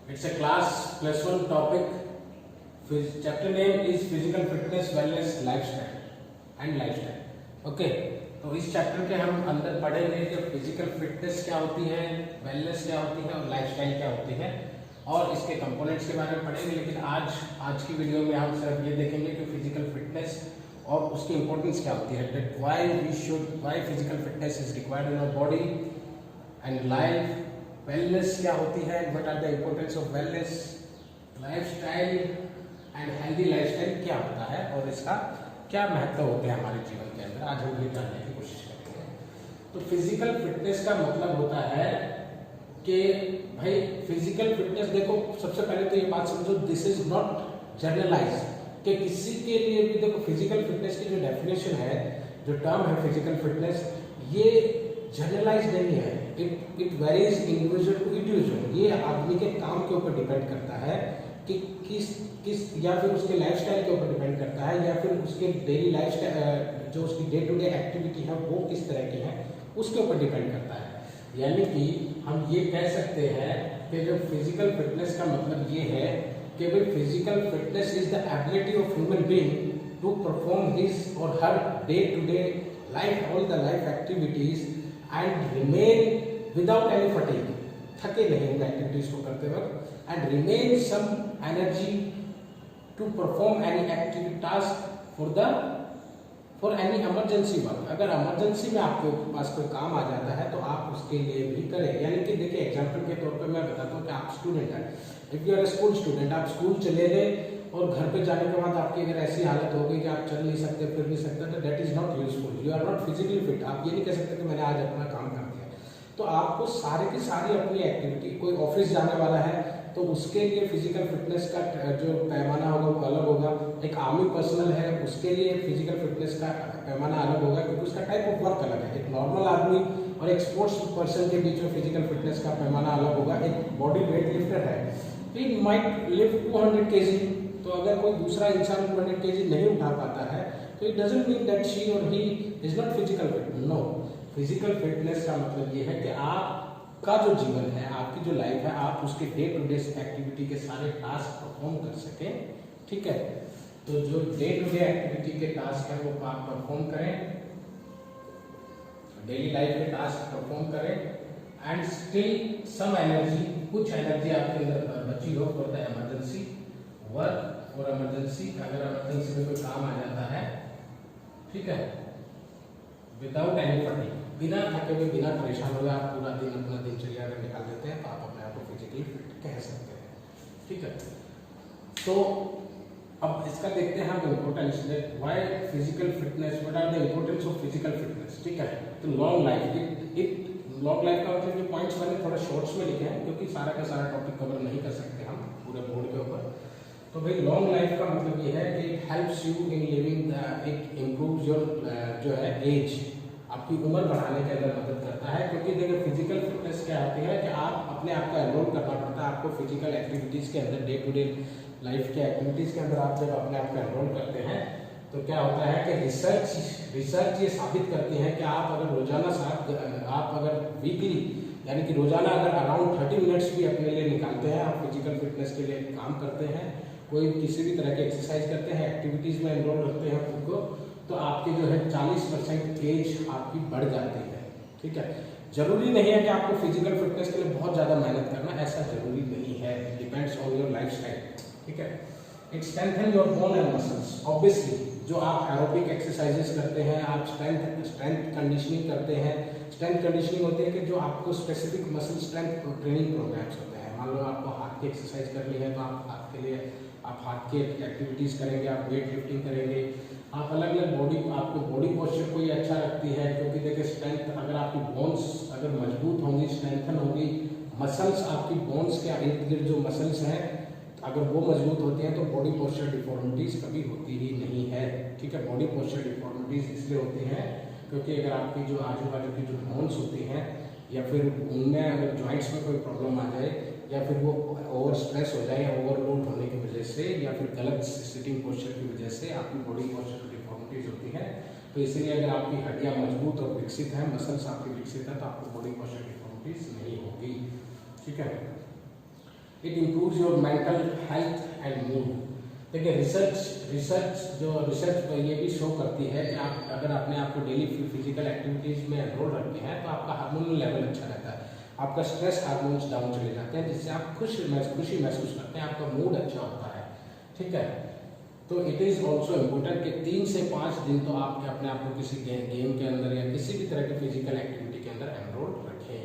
It's a class +1 topic. Chapter name is physical fitness, wellness, lifestyle and lifestyle. Okay, तो इस chapter के हम अंदर पढ़ेंगे कि फिजिकल फिटनेस क्या होती है, वेलनेस क्या होती है और लाइफस्टाइल क्या होती है और इसके कंपोनेंट्स के बारे में पढ़ेंगे। लेकिन आज की वीडियो में हम सिर्फ ये देखेंगे कि फिजिकल फिटनेस और उसकी इंपॉर्टेंस क्या होती है, that why physical fitness is required in our body and life. Wellness क्या होती है, what are the importance of wellness, lifestyle and healthy lifestyle क्या होता है और इसका क्या महत्व होते हैं हमारे जीवन के अंदर, आज हम ये जानने की कोशिश करेंगे। तो फिजिकल फिटनेस का मतलब होता है कि भाई फिजिकल फिटनेस, देखो सबसे पहले तो ये बात समझो, दिस इज नॉट जनरलाइज कि किसी के लिए भी। देखो फिजिकल फिटनेस की जो डेफिनेशन है, जो टर्म है फिजिकल फिटनेस, ये जनरलाइज नहीं है, it varies individual to individual. ये आदमी के काम के ऊपर डिपेंड करता है कि किस या फिर उसके लाइफस्टाइल के ऊपर डिपेंड करता है, या फिर उसके डेली लाइफस्टाइल जो उसकी डे टू डे एक्टिविटी है वो किस तरह की है उसके ऊपर डिपेंड करता है। यानी कि हम ये कह सकते हैं कि जो फिजिकल फिटनेस का मतलब ये है कि भाई physical fitness is the ability of human being to perform his or her day to day life, all the life activities and remain without any fatigue, थके नहीं उन एक्टिविटीज को करते वक्त, and remain some energy to perform any active task for any emergency work. अगर emergency में आपके पास कोई काम आ जाता है तो आप उसके लिए भी करें। यानी कि देखिए एग्जाम्पल के तौर पे मैं बताता हूँ कि आप स्टूडेंट हैं, if you are school student, आप स्कूल चले गए और घर पे जाने के बाद आपकी अगर ऐसी हालत हो गई कि आप चल नहीं सकते, फिर नहीं सकते, तो that is not useful, you are not physically fit. आप ये नहीं कह सकते कि मैंने आज अपना काम कर दिया। तो आपको सारी की सारी अपनी एक्टिविटी, कोई ऑफिस जाने वाला है तो उसके लिए फिजिकल फिटनेस का जो पैमाना होगा वो अलग होगा। एक आर्मी पर्सनल है उसके लिए फिजिकल फिटनेस का पैमाना अलग होगा, क्योंकि उसका टाइप ऑफ वर्क अलग है। एक नॉर्मल आदमी और एक स्पोर्ट्स पर्सन के बीच में फिजिकल फिटनेस का पैमाना अलग होगा। एक बॉडी वेट लिफ्टर है, ही माइट लिफ्ट 200 kg, तो अगर कोई दूसरा इंसान 200 kg नहीं उठा पाता है तो it doesn't mean that she or he is not physical fit. No, physical fitness का मतलब ये है कि आपका जो जीवन है, आपकी जो लाइफ है, आप उसके डे टू डे एक्टिविटी के सारे टास्क परफॉर्म कर सकें। ठीक है, तो जो डे टू डे एक्टिविटी के टास्क है वो आप परफॉर्म करें, डेली लाइफ के टास्क परफॉर्म करें एंड स्टिल सम एनर्जी, कुछ एनर्जी आपके अंदर बची हो फॉर द इमरजेंसी वर्क और इमरजेंसी, अगर इमरजेंसी में कोई काम आ जाता है, ठीक है, विदाउट एनी फटीग, बिना थके हुए, बिना परेशान हुए आप पूरा दिन अपना दिनचर्या अगर निकाल देते हैं तो आप अपने आप को फिजिकली फिट कह सकते हैं। ठीक है, तो अब इसका देखते हैं हम importance, why physical fitness, what are the importance of physical fitness. ठीक है, तो लॉन्ग लाइफ, लॉन्ग लाइफ का मतलब जो पॉइंट्स मैंने थोड़ा शॉर्ट्स में लिखे हैं, क्योंकि सारा का सारा टॉपिक कवर नहीं कर सकते हम पूरे बोर्ड के ऊपर। तो भाई लॉन्ग लाइफ का मतलब ये है कि it helps you in living, it improves your जो है एज, आपकी उम्र बढ़ाने के अंदर मदद करता है। क्योंकि देखिए फिजिकल फिटनेस क्या होती है कि आप अपने आप को एनरोल करना पड़ता है, आपको फिजिकल एक्टिविटीज़ के अंदर, डे टू डे लाइफ के एक्टिविटीज़ के अंदर आप जब अपने आप को एनरोल करते हैं तो क्या होता है कि रिसर्च ये साबित करती है कि आप अगर रोजाना आप अगर वीकली, यानी कि रोजाना अगर अराउंड 30 मिनट्स भी अपने लिए निकालते हैं, आप फिजिकल फिटनेस के लिए काम करते हैं, कोई किसी भी तरह की एक्सरसाइज करते हैं, एक्टिविटीज़ में एनरोल रखते हैं खुद को, तो आपकी जो है 40% एज आपकी बढ़ जाती है। ठीक है, जरूरी नहीं है कि आपको फिजिकल फिटनेस के लिए बहुत ज़्यादा मेहनत करना, ऐसा जरूरी नहीं है, डिपेंड्स ऑन योर लाइफस्टाइल। ठीक है, it strengthen your bone and muscles, obviously जो आप एरोबिक एक्सरसाइजेस करते हैं, आप स्ट्रेंथ कंडीशनिंग करते हैं। स्ट्रेंथ कंडीशनिंग होती है कि जो आपको specific muscle strength training programmes होते हैं। मान लो आपको हाथ की एक्सरसाइज करनी है तो आप हाथ के लिए आप हाथ की एक्टिविटीज़ करेंगे, आप वेट लिफ्टिंग करेंगे, आप अलग अलग बॉडी, आपको बॉडी पोस्चर कोई अच्छा रखती है, क्योंकि देखिए स्ट्रेंथ, अगर आपकी बोन्स अगर मजबूत होंगी, स्ट्रेंथन होगी, मसल्स आपकी बोन्स के इर्द गिर्द जो मसल्स हैं अगर वो मजबूत होती हैं तो बॉडी पोस्चर डिफॉर्मिटीज़ कभी होती ही नहीं है। ठीक है, बॉडी पोस्चर डिफॉर्मिटीज़ इसलिए होती हैं क्योंकि अगर आपकी जो आजू बाजू की जो बोन्स होती हैं या फिर उनमें अगर जॉइंट्स में कोई प्रॉब्लम आ जाए, या फिर वो ओवर स्ट्रेस हो जाए, या ओवरलोड होने की वजह से, या फिर गलत सिटिंग पोस्चर की वजह से आपकी बॉडी पोस्चर डिफॉर्मिटीज होती है। तो इसलिए अगर आपकी हड्डियां मजबूत और विकसित है, मसल्स आपकी विकसित है, तो आपको बॉडी पोस्चर डिफॉर्मिटीज नहीं होगी। ठीक है, it improves your mental health and mood. देखिए रिसर्च ये भी शो करती है कि आप अगर अपने आप को डेली फिजिकल एक्टिविटीज में एनरोल रखते हैं तो आपका हार्मोनल लेवल अच्छा रहता है, आपका स्ट्रेस हार्मोन्स डाउन चले जाते हैं, जिससे आप खुशी महसूस करते हैं, आपका मूड अच्छा होता है। ठीक है, तो इट इज़ ऑल्सो इम्पोर्टेंट कि 3 से 5 दिन तो आप अपने आप को किसी गेम के अंदर या किसी भी तरह की फिजिकल एक्टिविटी के अंदर एनरोल रखें।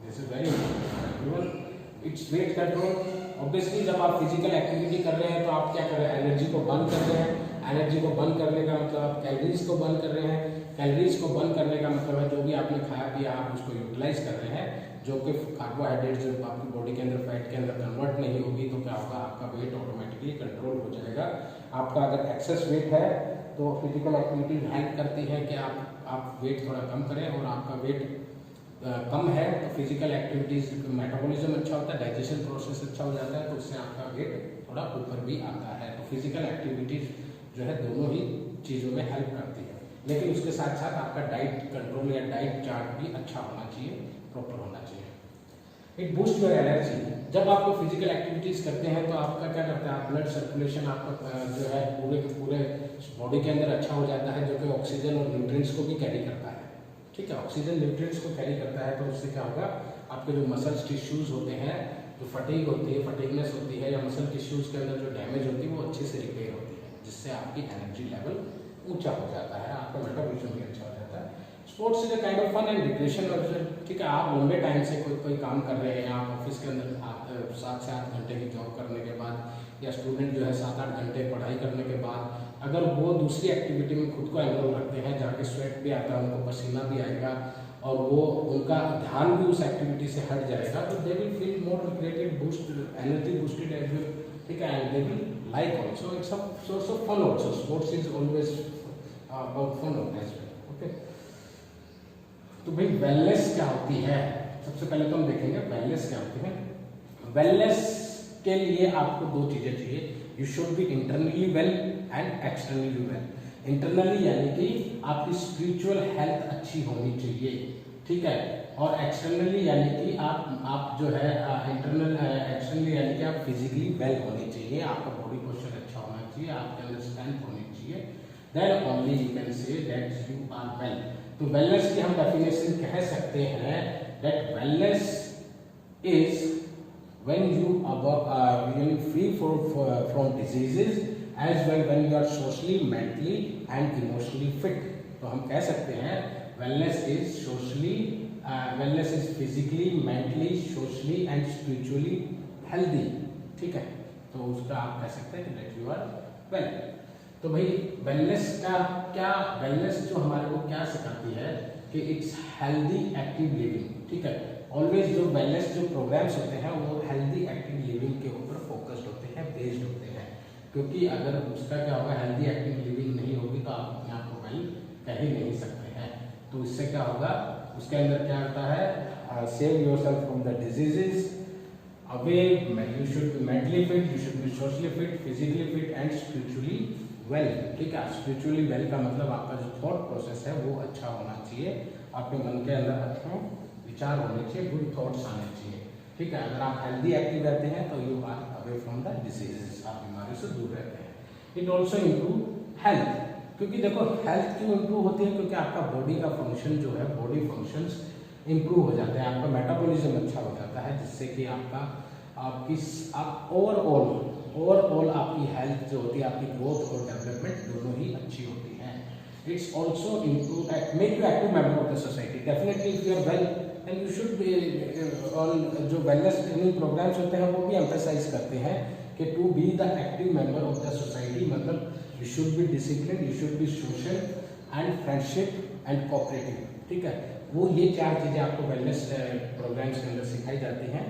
This is very important. Its weight control. Obviously जब आप फिजिकल एक्टिविटी कर रहे हैं तो आप क्या कर रहे हैं, एनर्जी को बर्न कर रहे हैं। एनर्जी को बर्न करने का मतलब आप कैलोरीज को बर्न कर रहे हैं। कैलोरीज को बर्न करने का मतलब है जो भी आपने खाया पिया आप उसको यूटिलाइज कर रहे हैं, जो कि कार्बोहाइड्रेट जब आपकी बॉडी के अंदर फैट के अंदर कन्वर्ट नहीं होगी तो क्या होगा, आपका वेट ऑटोमेटिकली कंट्रोल हो जाएगा। आपका अगर एक्सेस वेट है तो फिजिकल एक्टिविटी हेल्प करती है कि आप वेट थोड़ा कम करें, और आपका वेट कम है तो फिजिकल एक्टिविटीज मेटाबॉलिज्म अच्छा होता है, डाइजेशन प्रोसेस अच्छा हो जाता है, तो उससे आपका वेट थोड़ा ऊपर भी आता है। तो फिजिकल एक्टिविटीज जो है दोनों ही चीज़ों में हेल्प करती है, लेकिन उसके साथ साथ आपका डाइट कंट्रोल या डाइट चार्ट भी अच्छा होना चाहिए, प्रॉपर होना चाहिए। It boost your energy. जब आप कोई फिजिकल एक्टिविटीज करते हैं तो आपका क्या करता है, आप ब्लड सर्कुलेशन आपका जो है पूरे के पूरे बॉडी के अंदर अच्छा हो जाता है, जो कि ऑक्सीजन और न्यूट्रिएंट्स को भी कैरी करता है। ठीक है, ऑक्सीजन न्यूट्रिएंट्स को कैरी करता है, तो उससे क्या होगा, आपके जो मसल्स टिश्यूज होते हैं, जो फटीग होती है, फटीगनेस होती है, या मसल टिश्यूज के अंदर जो डैमेज होती है वो अच्छे से रिपेयर होती है, जिससे आपकी एनर्जी लेवल ऊंचा हो जाता है, आपका मेटाबॉलिज्म भी अच्छा हो जाता है। Sports is a kind of fun and recreation. ठीक है, आप लंबे टाइम से कोई काम कर रहे हैं, आप ऑफिस के अंदर 7 से 8 घंटे की जॉब करने के बाद, या स्टूडेंट जो है 7-8 घंटे पढ़ाई करने के बाद अगर वो दूसरी एक्टिविटी में खुद को एनरोल रखते हैं, जाके स्वेट भी आता है, उनको पसीना भी आएगा, और वो उनका ध्यान भी उस एक्टिविटी से हट जाएगा, तो they will feel more recreated, boost energy boosted as well. ठीक है, and they will like also, it's a source of fun also. Sports is always about fun as well. Okay, तो भाई वेलनेस क्या होती है, सबसे पहले तो हम देखेंगे वेलनेस क्या होती है। वेलनेस के लिए आपको 2 चीजें चाहिए, you should B internally well and externally well. Internally यानी कि आपकी स्पिरिचुअल हेल्थ अच्छी होनी चाहिए, ठीक है, और एक्सटर्नली यानी कि आप जो है एक्सटर्नली यानी कि आप फिजिकली वेल होने चाहिए, आपका बॉडी पोस्चर अच्छा होना चाहिए, आपके अंदर स्ट्रेंथ होनी चाहिए, then only you can say that you are well. तो वेलनेस की हम डेफिनेशन कह सकते हैं that wellness is when you are free from diseases as well when you are socially, mentally and emotionally fit। तो हम कह सकते हैं wellness is physically, mentally, socially and spiritually healthy। ठीक है, तो उसका आप कह सकते हैं कि that you are well। तो भाई वेलनेस का क्या, वेलनेस जो हमारे को क्या सिखाती है कि इट्स हेल्दी एक्टिव लिविंग। ठीक है, ऑलवेज जो वेलनेस जो प्रोग्राम्स होते हैं वो हेल्दी एक्टिव लिविंग के ऊपर फोकस्ड होते हैं, बेस्ड होते हैं, क्योंकि अगर उसका क्या होगा, हेल्दी एक्टिव लिविंग नहीं होगी तो आप अपने आप को वेल कह ही नहीं सकते हैं। तो इससे क्या होगा, उसके अंदर क्या होता है, save yourself from the diseases, away, you should be mentally fit, you should be socially fit, physically fit and spiritually well. ठीक है, स्पिरिचुअली वेल का मतलब आपका जो थॉट प्रोसेस है वो अच्छा होना चाहिए, आपके मन के अंदर अच्छे विचार होने चाहिए, गुड थॉट्स आने चाहिए। ठीक है, अगर आप हेल्दी एक्टिव रहते हैं तो you are away from the diseases, आप बीमारियों से दूर रहते हैं। इट ऑल्सो इम्प्रूव हेल्थ, क्योंकि देखो हेल्थ क्यों इम्प्रूव होती है, क्योंकि आपका बॉडी का फंक्शन जो है, बॉडी फंक्शंस इम्प्रूव हो जाते हैं, आपका मेटाबॉलिज्म अच्छा हो जाता है, जिससे कि आप ओवरऑल आपकी हेल्थ जो होती है, आपकी ग्रोथ और डेवलपमेंट दोनों ही अच्छी होती है। It's also improve make you active member of the society. Definitely if you are well and you should be on, जो वेलनेस ट्रेनिंग प्रोग्राम्स होते हैं वो भी एम्फेसाइज करते हैं कि to be the active member of the society, मतलब you should be discipline, you should be social and friendship and cooperative. ठीक है, वो ये 4 चीज़ें आपको वेलनेस प्रोग्राम्स के अंदर सिखाई जाती हैं,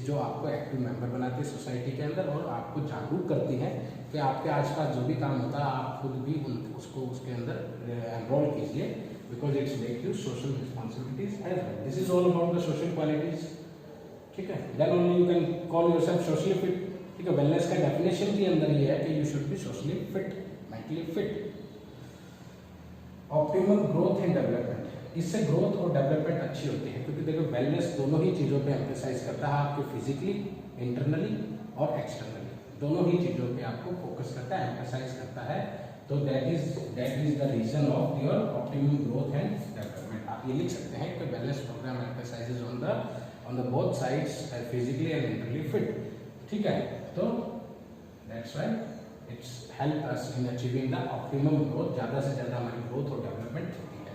जो आपको एक्टिव मेंबर बनाती है सोसाइटी के अंदर, और आपको जागरूक करती हैं कि आपके आसपास जो भी काम होता है आप खुद भी उसको उसके अंदर एनरोल कीजिए, because it's make you social responsibilities as well. This is all about the social qualities. ठीक है, then only you can call yourself socially fit. ठीक है, वेलनेस का डेफिनेशन के अंदर ये है कि you should be socially fit, mentally fit. Optimal growth and development, इससे ग्रोथ और डेवलपमेंट अच्छी होती है, क्योंकि देखो वेलनेस दोनों ही चीज़ों पे एम्फेसाइज करता है, आपके फिजिकली इंटरनली और एक्सटर्नली, दोनों ही चीज़ों पे आपको फोकस करता है, एम्फसाइज करता है। तो that is the reason of your optimum growth and development. आप ये लिख सकते हैं कि wellness programme emphasises on the both sides physically and mentally fit. ठीक है, तो that's why it's help us in achieving the optimum growth, ज़्यादा से ज़्यादा हमारी ग्रोथ और डेवलपमेंट होती है।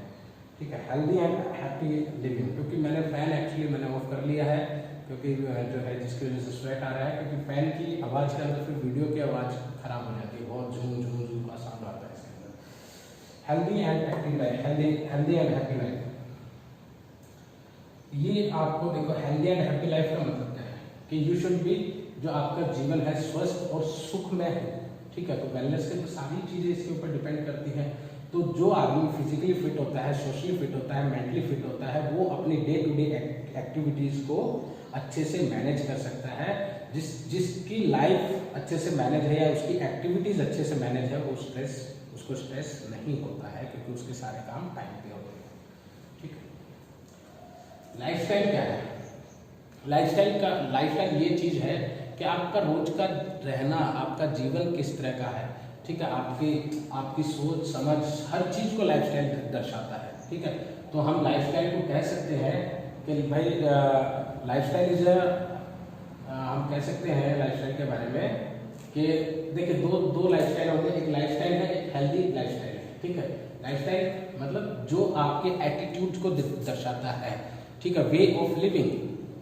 ठीक है, हेल्दी एंड हैप्पी लिविंग, क्योंकि मैंने फैन एक्चुअली मैंने ऑफ कर लिया है, क्योंकि जो है जिसकी वजह से स्वेट आ रहा है, क्योंकि फैन की आवाज़ के अंदर फिर वीडियो की आवाज़ खराब हो जाती है, बहुत झूम झूम झूम का साउंड आता है इसके अंदर। Healthy and active life, healthy and happy life, ये आपको देखो हेल्दी एंड हैप्पी लाइफ का मतलब क्या है कि यू शुड बी, जो आपका जीवन है स्वस्थ और सुखमय है। ठीक है, तो वेलनेस के तो सारी चीज़ें इसके ऊपर डिपेंड करती हैं। तो जो आदमी फिजिकली फिट होता है, सोशली फिट होता है, मेंटली फिट होता है, वो अपनी डे टू डे एक्टिविटीज़ को अच्छे से मैनेज कर सकता है। जिसकी लाइफ अच्छे से मैनेज है या उसकी एक्टिविटीज़ अच्छे से मैनेज है, वो उसको स्ट्रेस नहीं होता है, क्योंकि उसके सारे काम टाइम पे होते हैं। ठीक है, लाइफस्टाइल क्या है? लाइफस्टाइल ये चीज़ है कि आपका रोज का रहना, आपका जीवन किस तरह का है। ठीक है, आपकी सोच समझ हर चीज़ को लाइफस्टाइल दर्शाता है। ठीक है, तो हम लाइफस्टाइल को कह सकते हैं कि भाई लाइफस्टाइल इज हम कह सकते हैं लाइफस्टाइल के बारे में कि देखिए दो लाइफस्टाइल होते हैं, एक लाइफस्टाइल है, एक हेल्दी लाइफस्टाइल है। ठीक है, लाइफस्टाइल मतलब जो आपके एटीट्यूड को दर्शाता है। ठीक है, way of living,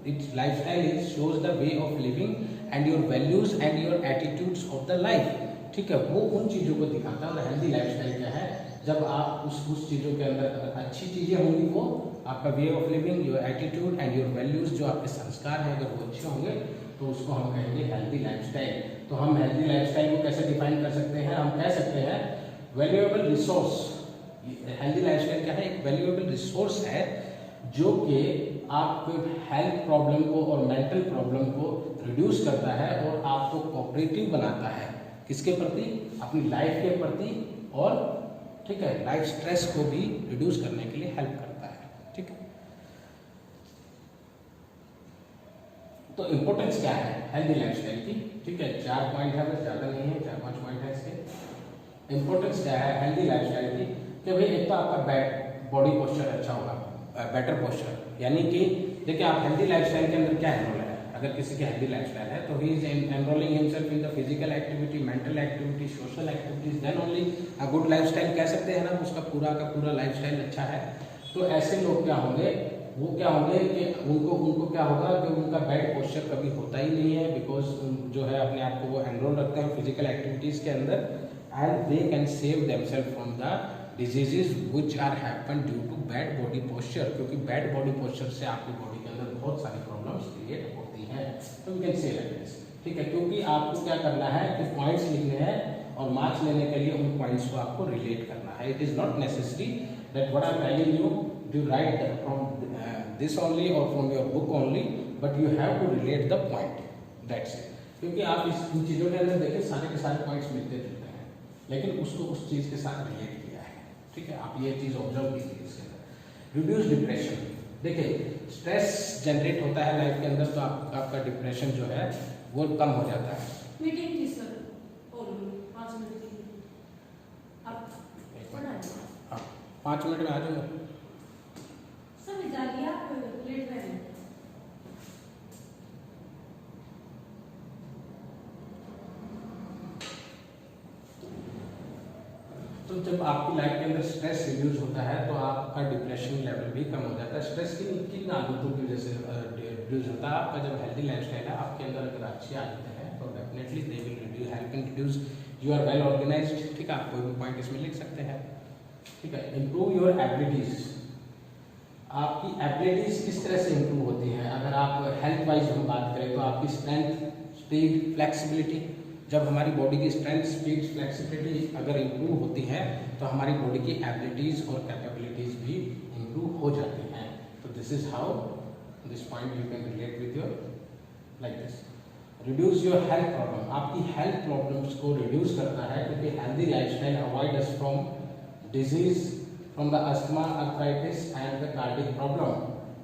it's lifestyle is shows the way of living and your values and your attitudes of the life. ठीक है, वो उन चीज़ों को दिखाता है। और हेल्दी लाइफस्टाइल क्या है? जब आप उस चीज़ों के अंदर अच्छी चीज़ें होंगी, वो आपका way of living, your attitude and your values, जो आपके संस्कार हैं, अगर वो अच्छे होंगे तो उसको हम कहेंगे हेल्दी लाइफस्टाइल। तो हम हेल्दी लाइफस्टाइल को कैसे डिफाइन कर सकते हैं? हम कह सकते हैं वैल्यूएबल रिसोर्स। हेल्दी लाइफस्टाइल क्या है? एक वैल्यूएबल रिसोर्स है जो कि आपके हेल्थ प्रॉब्लम को और मेंटल प्रॉब्लम को रिड्यूस करता है और आपको कोऑपरेटिव बनाता है। किसके प्रति? अपनी लाइफ के प्रति। और ठीक है, लाइफ स्ट्रेस को भी रिड्यूस करने के लिए हेल्प करता है। ठीक है, तो इंपॉर्टेंस क्या है हेल्दी लाइफस्टाइल की? ठीक है, 4 पॉइंट है, बस ज़्यादा नहीं है, 4-5 पॉइंट है इसके। इंपॉर्टेंस क्या है हेल्दी लाइफस्टाइल की? कि भाई एक तो आपका बॉडी पोस्चर अच्छा होगा, बेटर पोस्चर, यानी कि देखिए आप हेल्दी लाइफस्टाइल के अंदर क्या एनरोल है? अगर किसी की हेल्दी लाइफस्टाइल है तो he is enrolling himself in the physical activity, mental activity, social activities, then only a good lifestyle कह सकते हैं ना, उसका पूरा का पूरा लाइफस्टाइल अच्छा है। तो ऐसे लोग क्या होंगे? वो क्या होंगे कि उनको क्या होगा कि उनका बैड पोस्चर कभी होता ही नहीं है, बिकॉज जो है अपने आप को वो एनरोल रखते हैं फिजिकल एक्टिविटीज़ के अंदर, and they can save themselves from the diseases which are happen due to bad body posture. क्योंकि बैड बॉडी पोस्चर से आपकी बॉडी के अंदर बहुत सारी प्रॉब्लम्स क्रिएट होती हैं। तो we can say like this. ठीक है, क्योंकि आपको क्या करना है कि पॉइंट्स लिखने हैं और मार्क्स लेने के लिए उन पॉइंट्स को आपको रिलेट करना है। It is not necessary that what I am telling you you write from this only or from your book only, but you have to relate the point, that's it। क्योंकि आप इन चीज़ों के अंदर देखिए सारे के सारे पॉइंट्स मिलते जुलते हैं, लेकिन उसको उस चीज़ के साथ रिलेट किया है। ठीक है, आप ये चीज़ ऑब्जर्व कीजिए इसके अंदर। रिड्यूस डिप्रेशन, देखिए स्ट्रेस जनरेट होता है लाइफ के अंदर, तो आपका डिप्रेशन जो है वो कम हो जाता है। मीटिंग थी सर, और 5 मिनट की आप पढ़ा है? हाँ, 5 मिनट में आ जाऊँगा। लेट रहे। तो जब आपकी लाइफ के अंदर स्ट्रेस रिड्यूस होता है तो आपका डिप्रेशन लेवल भी कम हो जाता है। स्ट्रेस किन आदतों की वजह से रिड्यूस होता है? आपका जब हेल्दी लाइफस्टाइल है, आपके अंदर अगर अच्छी आदतें हैं तो definitely they will reduce, help in reduce. You are well organised. ठीक है, आप कोई भी पॉइंट इसमें लिख सकते हैं। ठीक है, इम्प्रूव योर एबिलिटीज। आपकी एबिलिटीज किस तरह से इम्प्रूव होती हैं? अगर आप हेल्थ वाइज हम बात करें तो आपकी स्ट्रेंथ, स्पीड, फ्लेक्सिबिलिटी, जब हमारी बॉडी की स्ट्रेंथ, स्पीड, फ्लेक्सिबिलिटी अगर इम्प्रूव होती है तो हमारी बॉडी की एबिलिटीज और कैपेबिलिटीज भी इम्प्रूव हो जाती हैं। तो this is how this point you can relate with your like this. Reduce your health problem, आपकी हेल्थ प्रॉब्लम्स को रिड्यूस करता है, क्योंकि healthy lifestyle avoid us from disease, from the asthma, arthritis and the cardiac problem।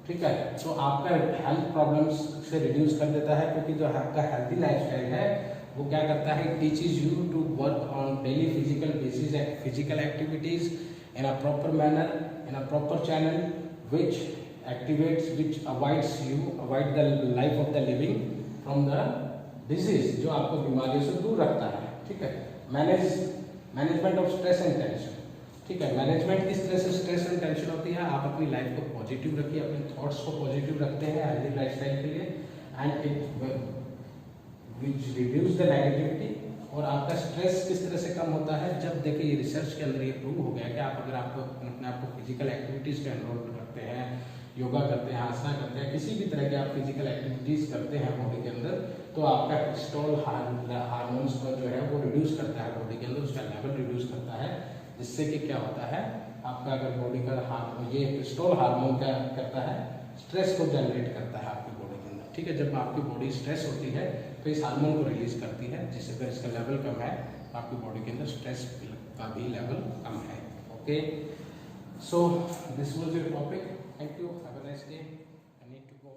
ठीक है। तो आपका health problems से रिड्यूस कर देता है, क्योंकि जो आपका हेल्थी लाइफस्टाइल है वो क्या करता है, teaches you to work on daily physical basis physical activities in a proper manner, in a proper channel, which activates, which avoids you avoid the life of the living from the disease, जो आपको बीमारियों से दूर रखता है। ठीक है। Management of stress and tension. ठीक है। मैनेजमेंट किस तरह से स्ट्रेस एंड टेंशन होती है, आप अपनी लाइफ को पॉजिटिव रखिए, अपने थॉट्स को पॉजिटिव रखते हैं हेल्दी लाइफस्टाइल के लिए, and it which reduce the negativity. और आपका स्ट्रेस किस तरह से कम होता है, जब देखिए ये रिसर्च के अंदर ये प्रूव हो गया कि आप अगर आपको अपने आप को फिजिकल एक्टिविटीज़ पे एनरोल रखते हैं, योगा करते हैं, आसना करते हैं, किसी भी तरह की आप फिजिकल एक्टिविटीज़ करते हैं बॉडी के अंदर, तो आपका कोलेस्ट्रॉल हार्मोन्स को जो है वो रिड्यूस करता है बॉडी के अंदर, उसका लेवल रिड्यूस करता है, जिससे कि क्या होता है, आपका अगर बॉडी का ये कोलेस्ट्रॉल हार्मोन क्या करता है, स्ट्रेस को जनरेट करता है आपकी बॉडी के अंदर। ठीक है। जब आपकी बॉडी स्ट्रेस होती है तो इस हार्मोन को रिलीज करती है, जिससे अगर इसका लेवल कम है आपकी बॉडी के अंदर स्ट्रेस का भी लेवल कम है। Okay, so this was your topic. Thank you, have a nice day. I need to go.